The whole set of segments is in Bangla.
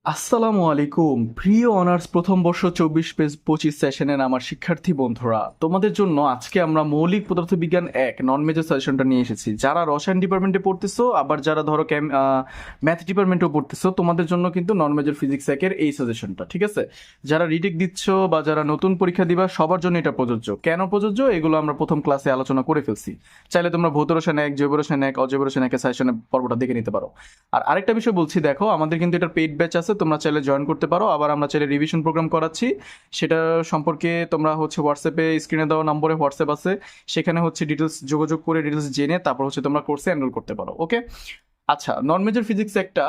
আসসালামু আলাইকুম প্রিয় অনার্স প্রথম বর্ষ 24-25 সেশনের আমার শিক্ষার্থী বন্ধুরা, তোমাদের জন্য আজকে আমরা মৌলিক পদার্থবিজ্ঞান এক নন মেজর সাজেশনটা নিয়ে এসেছি। যারা রসায়ন ডিপার্টমেন্টে পড়তেছো, আবার যারা ধরো ম্যাথ ডিপার্টমেন্টেও পড়তেছো, তোমাদের জন্য কিন্তু নন মেজর ফিজিক্স একের এই সাজেশনটা ঠিক আছে। যারা রিটেক দিচ্ছ বা যারা নতুন পরীক্ষা দিবা, সবার জন্য এটা প্রযোজ্য। কেন প্রযোজ্য এগুলো আমরা প্রথম ক্লাসে আলোচনা করে ফেলছি। চাইলে তোমরা ভৌত রসায়ন এক, জৈব রসায়ন এক, অজৈব রসায়ন একের সাজেশনের পর্বটা দেখে নিতে পারো। আর আরেকটা বিষয় বলছি, দেখো আমাদের কিন্তু এটা পেইড ব্যাচ আছে, তোমরা চাইলে জয়েন করতে পারো। আবার আমরা চাইলে রিভিশন প্রোগ্রাম করাচ্ছি, সেটা সম্পর্কে তোমরা হোয়াটসঅ্যাপে স্ক্রিনে দেওয়া নম্বরে হোয়াটসঅ্যাপ আছে, সেখানে ডিটেলস যোগাযোগ করে ডিটেলস জেনে তারপর তোমরা কোর্সে এনরোল করতে পারো। ওকে, আচ্ছা, নন মেজর ফিজিক্স একটা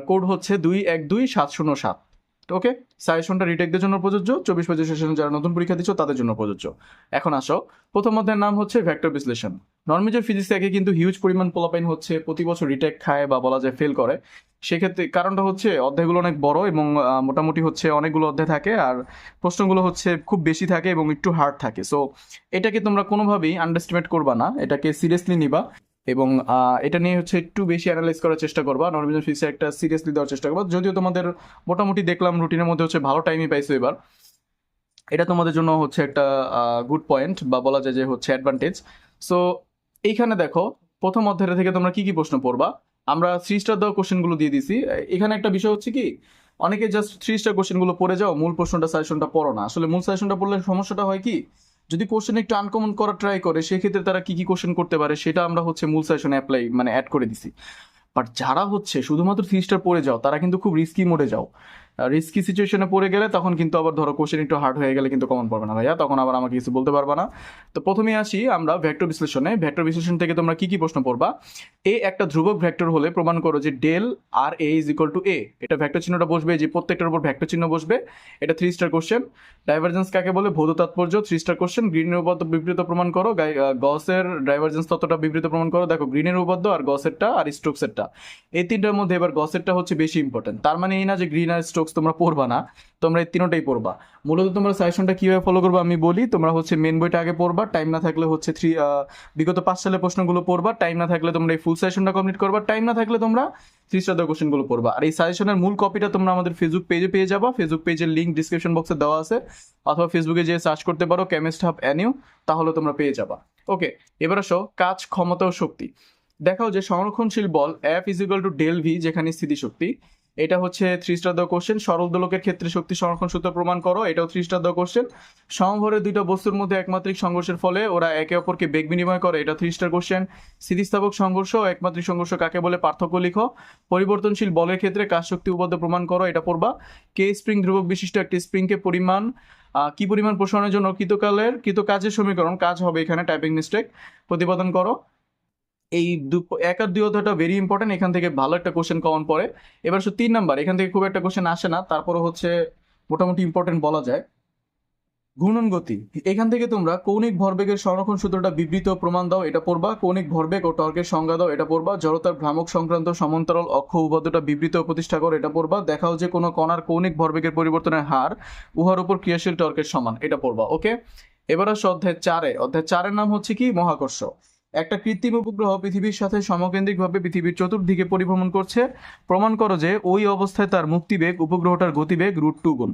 কোড হচ্ছে 212707। ওকে, সাজেশনটা রিটেকদের জন্য প্রযোজ্য, 24-25 সেশনে যারা নতুন পরীক্ষা দিচ্ছ তাদের জন্য প্রযোজ্য। এখন আসো, প্রথম অধ্যায়ের নাম হচ্ছে ভেক্টর বিশ্লেষণ। নন মেজর ফিজিক্স একে কিন্তু হিউজ পরিমাণ পোলাপাইন প্রতি বছর রিটেক খায় বা বলা যায় ফেল করে। সেক্ষেত্রে কারণটা অধ্যায়গুলো অনেক বড় এবং মোটামুটি অনেকগুলো অধ্যায় থাকে, আর প্রশ্নগুলো খুব বেশি থাকে এবং একটু হার্ড থাকে। সো এটাকে তোমরা কোনোভাবেই আন্ডারস্টিমেট করবা না, এটাকে সিরিয়াসলি নিবা এবং এটা নিয়ে একটু বেশি অ্যানালাইজ করার চেষ্টা করবা। নর্মেশন ফিজিক্সে একটা সিরিয়াসলি দেওয়ার চেষ্টা করবা। যদিও তোমাদের মোটামুটি দেখলাম রুটিনের মধ্যে ভালো টাইমই পাইছো এবার, এটা তোমাদের জন্য একটা গুড পয়েন্ট বা বলা যায় যে অ্যাডভান্টেজ। সো এইখানে দেখো, প্রথম অধ্যায় থেকে তোমরা কি কি প্রশ্ন পড়বা। আমরা 3 স্টার দেওয়া কোশ্চেনগুলো দিয়ে দিছি। এখানে একটা বিষয় কি, অনেকে জাস্ট 3 স্টার কোশ্চেনগুলো পড়ে যাও, মূল প্রশ্নটা সাজেশনটা পড়ো না। আসলে মূল সাজেশনটা পড়লে সমস্যাটা হয় কি, যদি কোশ্চেন একটু আনকমন করার ট্রাই করে, সেক্ষেত্রে তারা কি কি কোশ্চেন করতে পারে সেটা আমরা মূল সাজেশনে অ্যাড করে দিছি। বাট যারা শুধুমাত্র 3 স্টার পড়ে যাও, তারা কিন্তু খুব রিস্কি মোডে যাও। রিস্কি সিচুয়েশনে পড়ে গেলে তখন কিন্তু আবার ধরো কোশ্চেন একটু হার্ড হয়ে গেলে কিন্তু কমন পড়বে না ভাইয়া, তখন আবার আমাকে কিছু বলতে পারবা না। তো প্রথমে আসি আমরা ভেক্টর বিশ্লেষণে। ভেক্টর বিশ্লেষণ থেকে তোমরা কি কি প্রশ্ন পড়বা। এ একটা ধ্রুবক ভেক্টর হলে প্রমাণ করো যে del R A is equal to A. এটা ভেক্টর চিহ্নটা বসবে, যে প্রত্যেকটার উপর ভেক্টর চিহ্ন বসবে। এটা 3 স্টার কোশ্চেন। ডাইভারজেন্স কাকে বলে, ভৌত তাৎপর্য, 3 স্টার কোশ্চেন। গ্রিনের উপপাদ্য বিবৃত প্রমাণ করো। গসের ডাইভারজেন্স তত্ত্বটা বিবৃত প্রমাণ করো। দেখো, গ্রিনের উপপাদ্য আর গসেরটা আর স্টোকসেরটা, এই তিনটার মধ্যে এবার গসেরটা বেশি ইম্পর্টেন্ট। তার মানে এই না যে গ্রিন আর স্টোকস তোমরা পড়বা না, তোমরা এই তিনটাই পড়বা। মূলত তোমরা সাজেশনটা কিভাবে ফলো করবা আমি বলি। তোমরা মেন বইটা আগে পড়বা, টাইম না থাকলে বিগত 5 সালের প্রশ্নগুলো পড়বা, টাইম না থাকলে তোমরা এই ফুল সাজেশনটা কমপ্লিট করবা, টাইম না থাকলে তোমরা 3 স্টার কোশ্চেনগুলো পড়বা। আর এই সাজেশনের মূল কপিটা তোমরা আমাদের ফেসবুক পেজে পেয়ে যাবা। ফেসবুক পেজের লিঙ্ক ডিসক্রিপশন বক্সে দেওয়া আছে, অথবা ফেসবুকে যে সার্চ করতে পারো কেমিস্ট হাব এনইউ, তাহলে তোমরা পেয়ে যাবা। ওকে, এবার আসো কাজ, ক্ষমতা ও শক্তি। দেখাও যে সংরক্ষণশীল বল F is equal to del V, যেখানে স্থিতিশক্তি। এটা 3 স্টার দেওয়া কোশ্চেন। সরল দোলকের ক্ষেত্রে শক্তি সংরক্ষণ সূত্র প্রমাণ করো। এটাও 3 স্টার দেওয়া কোশ্চেন। সমভরের দুইটা বস্তুর মধ্যে একমাত্রিক সংঘর্ষের ফলে ওরা একে অপরকে বেগ বিনিময় করে। এটা 3 স্টার কোশ্চেন। স্থিতিস্থাপক সংঘর্ষ ও একমাত্রিক সংঘর্ষ কাকে বলে, পার্থক্য লিখো। পরিবর্তনশীল বলের ক্ষেত্রে কাজ শক্তি উপপাদ্য প্রমাণ করো। এটা পড়বা। কে স্প্রিং ধ্রুবক বিশিষ্ট একটি স্প্রিংকে পরিমাণ কি পরিমাণ প্রসারণের জন্য কৃতকাজের সমীকরণ, কাজ হবে এখানে টাইপিং মিস্টেক, প্রতিপাদন করো। এই 1 আর 2 অধ্যায়টা ভেরি ইম্পর্টেন্ট, এখান থেকে ভালো একটা কোশ্চেন কমন পড়ে। এবার 3 নাম্বার, এখান থেকে খুব একটা কোশ্চেন আসে না, তারপরে মোটামুটি ইম্পর্টেন্ট বলা যায়। ঘূর্ণন গতি, এখান থেকে তোমরা কৌণিক ভরবেগের সংরক্ষণ সূত্রটা বিবৃত প্রমাণ দাও, এটা পড়বা। কৌণিক ভরবেগ ও টর্কের সংজ্ঞা দাও, এটা পড়বা। জড়তার ভ্রামক সংক্রান্ত সমান্তরাল অক্ষ উপপাদ্যটা বিবৃত ও প্রতিষ্ঠা করো, এটা পড়বা। দেখাও যে কোনো কণার কৌণিক ভরবেগের পরিবর্তনের হার উহার উপর ক্রিয়াশীল টর্কের সমান, এটা পড়বা। ওকে, এবার আসো অধ্যায় 4-এর নাম কি, মহাকর্ষ। একটা কৃত্রিম উপগ্রহ পৃথিবীর সাথে সমকেন্দ্রিকভাবে পৃথিবীর চতুর্দিকে পরিভ্রমণ করছে। প্রমাণ করো যে ওই অবস্থায় তার মুক্তিবেগ উপগ্রহটার গতিবেগ √2 গুণ।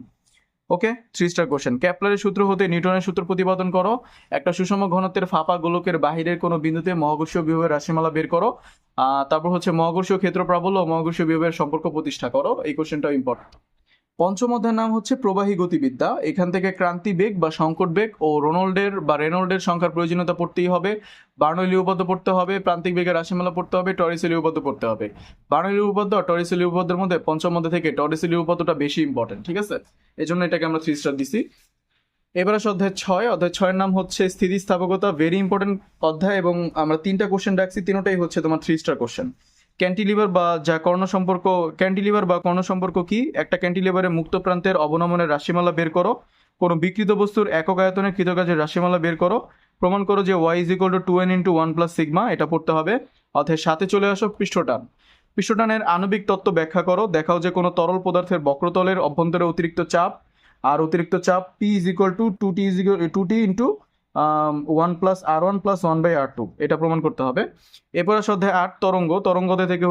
ওকে, 3 স্টার কোশ্চেন। কেপলারের সূত্র হতে নিউটনের সূত্র প্রতিপাদন করো। একটা সুষম ঘনত্বের ফাঁপা গোলকের বাহিরের কোনো বিন্দুতে মহাকর্ষীয় বিভবের রাশিমালা বের করো। তারপর মহাকর্ষীয় ক্ষেত্র প্রাবল্য ও মহাকর্ষীয় বিভবের সম্পর্ক প্রতিষ্ঠা করো। এই কোশ্চেনটাও ইম্পর্টেন্ট। পঞ্চম অধ্যায়ের নাম প্রবাহী গতিবিদ্যা। এখান থেকে ক্রান্তি বেগ বা সংকট বেগ ও রেনল্ডের সংখ্যার প্রয়োজনীয়তা পড়তেই হবে। বার্নৌলি উপপাদ্য পড়তে হবে, প্রান্তিক বেগের রাশিমালা পড়তে হবে, টরিসেলি উপপাদ্য পড়তে হবে। বার্নৌলি উপপাদ্য আর টরিসেলি উপপাদ্যের মধ্যে পঞ্চম অধ্যায় থেকে টরিসেলি উপপাদ্যটা বেশি ইম্পর্টেন্ট, ঠিক আছে, এই জন্য এটাকে আমরা 3 স্টার দিছি। এবার আসে অধ্যায় 6 নাম স্থিতিস্থাপকতা, ভেরি ইম্পর্টেন্ট অধ্যায়, এবং আমরা 3টা কোশ্চেন রাখছি, তিনটাই তোমার 3 স্টার কোশ্চেন। ক্যান্টিলিভার বা কর্ণ সম্পর্ক কি। একটা ক্যান্টিলিভারের মুক্ত প্রান্তের অবনমনের রাশিমালা বের করো। কোনো বিকৃত বস্তুর একক আয়তনের কৃতকাজের রাশিমালা বের করো। প্রমাণ করো যে y is equal two 2n into 1 plus sigma, এটা পড়তে হবে। অধ্যায় 7-এ চলে আসো, পৃষ্ঠটানের আণবিক তত্ত্ব ব্যাখ্যা করো। দেখাও যে কোনো তরল পদার্থের বক্রতলের অভ্যন্তরে অতিরিক্ত চাপ P is equal two 2t into 1 + R1 + 1/R2, এটা প্রমাণ করতে হবে। এরপর অধ্যায় 8, তরঙ্গতে থেকে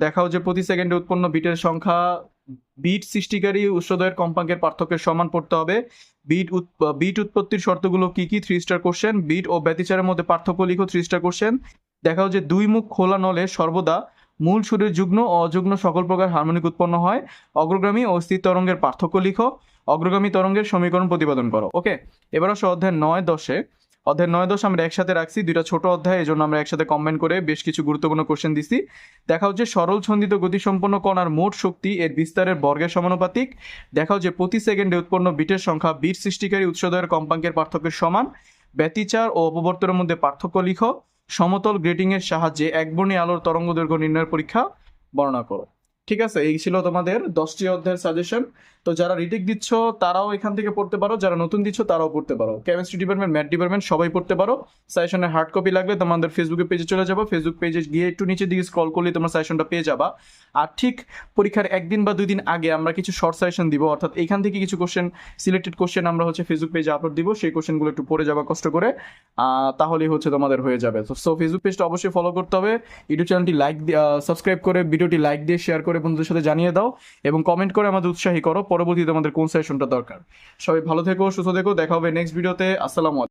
দেখাও যে প্রতি সেকেন্ডে উৎপন্ন বিটের সংখ্যা বিট সৃষ্টিকারী উৎসদয়ের কম্পাঙ্কের পার্থক্যের সমান পড়তে হবে। বিট উৎপত্তির শর্তগুলো কি কি? 3 স্টার কোশ্চেন। বিট ও ব্যতিচারের মধ্যে পার্থক্য লিখো, 3 স্টার কোশ্চেন। দেখাও যে দুই মুখ খোলা নলে সর্বদা মূল সুরের যুগ্ম ও অযুগ্ম সকল প্রকার হারমোনিক উৎপন্ন হয়। অগ্রগামী ও স্থির তরঙ্গের পার্থক্য লিখো। অগ্রগামী তরঙ্গের সমীকরণ প্রতিপাদন করো। ওকে, এবার আসো অধ্যায় 9-10-এ। অধ্যায় 9-10 আমরা একসাথে রাখছি, দুইটা ছোট অধ্যায়, এই জন্য আমরা একসাথে কম্বাইন করে বেশ কিছু গুরুত্বপূর্ণ কোশ্চেন দিছি। দেখাও যে সরল ছন্দিত গতিসম্পন্ন কণার মোট শক্তি এর বিস্তারের বর্গের সমানুপাতিক। দেখাও যে প্রতি সেকেন্ডে উৎপন্ন বিটের সংখ্যা বিট সৃষ্টিকারী উৎসদয়ের কম্পাঙ্কের পার্থক্যের সমান। ব্যতিচার ও অপবর্তনের মধ্যে পার্থক্য লিখো। সমতল গ্রেটিং এর সাহায্যে একবর্ণী আলোর তরঙ্গ দৈর্ঘ্য নির্ণয়ের পরীক্ষা বর্ণনা করো। ঠিক আছে, এই ছিল তোমাদের 10টি অধ্যায়ের সাজেশন। তো যারা রিটেক দিচ্ছ তারাও এখান থেকে পড়তে পারো, যারা নতুন দিচ্ছ তারাও পড়তে পারো। কেমিস্ট্রি ডিপার্টমেন্ট, ম্যাথ ডিপার্টমেন্ট সবাই পড়তে পারো। সাজেশনের হার্ড কপি লাগলে তোমাদের ফেসবুকের পেজে চলে যাবো, ফেসবুক পেজে গিয়ে একটু নিচে দিকে স্ক্রল করলে তোমরা সাজেশনটা পেয়ে যাবা। আর ঠিক পরীক্ষার 1 দিন বা 2 দিন আগে আমরা কিছু শর্ট সাজেশন দিব, অর্থাৎ এখান থেকে কিছু কোশ্চেন, সিলেক্টেড কোশ্চেন আমরা ফেসবুক পেজে আপলোড দিব, সেই কোশ্চেনগুলো একটু পড়ে যাবা কষ্ট করে, তাহলেই তোমাদের হয়ে যাবে। সো ফেসবুক পেজটা অবশ্যই ফলো করতে হবে। ইউটিউব চ্যানেলটি সাবস্ক্রাইব করে ভিডিওটি লাইক দিয়ে শেয়ার করে বন্ধুদের সাথে জানিয়ে দাও এবং কমেন্ট করে আমাদের উৎসাহী করো পরবর্তীতে আমাদের কোন সেশনটা দরকার। সবাই ভালো থেকো, সুস্থ থেকো, দেখা হবে নেক্সট ভিডিওতে। আসসালামু আলাইকুম।